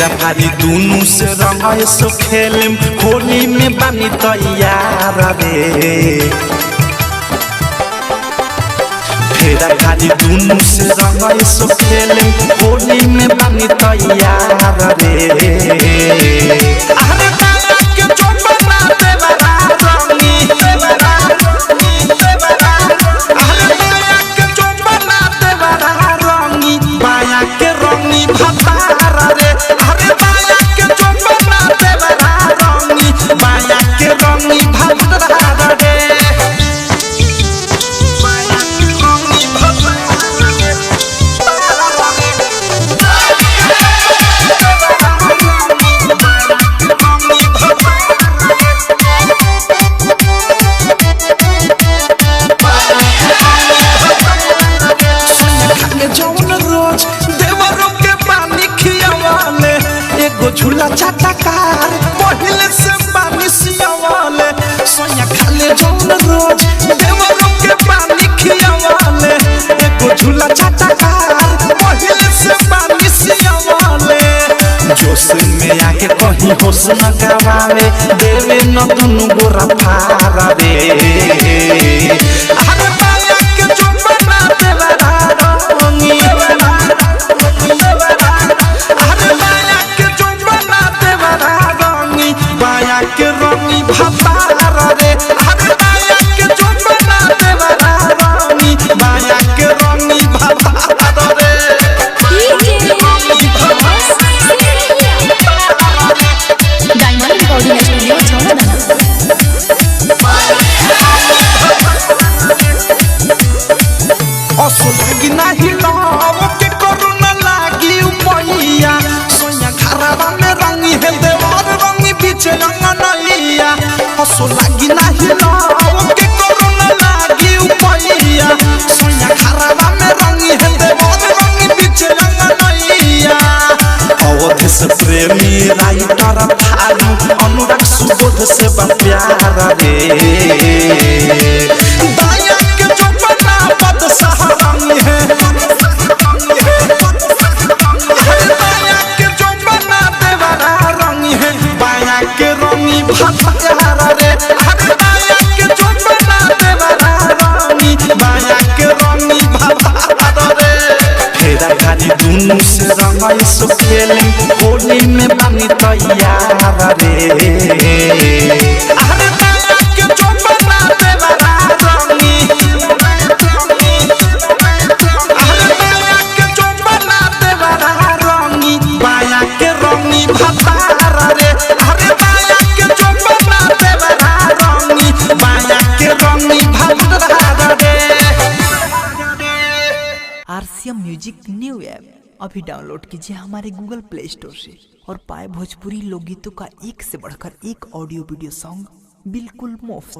फेरा फारी दोनों से रंग सो खेलम होली में बानी तैयार रे। फेरा फारी दोनों से रंग सो खेलम होली में बानी तैयार रे। अरे बाया के चोपना देवरा रंगी देवरा देवरा। अरे बाया के चोपना देवरा रंगी बाया के रंगी भतार रे। अरे बाया के चोपना देवरा रंगी बाया के रंगी भतार रे। झूला चाटकार पहले से पानी सियावाले सोया खाले जौन रोज देवरों के पानी खियावाले। एगो झूला चाटकार पहले से पानी सियावाले। जोश में आके कहीं होश न गवावे देवे न दुनु गोरा फारा रे। अरे बाया के जो बना देवरा रंगी बाया के रंगी भतार रे। अरे बाया के जो बना देवरा रंगी बाया के रंगी भतार रे। डायमंड रिकॉर्डिंग स्टूडियो छोड़ना। असुलगी नाही लाव के कोरोना लागी उपैया सोया घरवा में रंगी है देवर रंगी पीछे अंगनैया। असुलगी नाही लाव के कोरोना लागी उपैया सोया घरवा में रंगी है देवर रंगी पीछे अंगनैया। अवध से प्रेमी राइटर थारू अनुराग सुबोध से प्यार रे। बाया के जो बना पद सहारंगी है बाया के जो बना देवरा रंगी है बाया के रंगी भतार रे। अरे बाया के जो बना देवरा रंगी बाया के रंगी भतार रे। फेरा फारी दोनों से रंग सो खेलम होली में बानी तैयार रे। अरे बाया के जो बना देवरा रंगी अरे बाया के जो बना देवरा रंगी बाया के रंगी भतार रे। अरे बाया के जो बना देवरा रंगी बाया के रंगी भतार रे। आरसीएम म्यूजिक न्यू ऐप अभी डाउनलोड कीजिए हमारे गूगल प्ले स्टोर से और पाए भोजपुरी लोकगीतों का एक से बढ़कर एक ऑडियो वीडियो सॉन्ग बिल्कुल मुफ्त।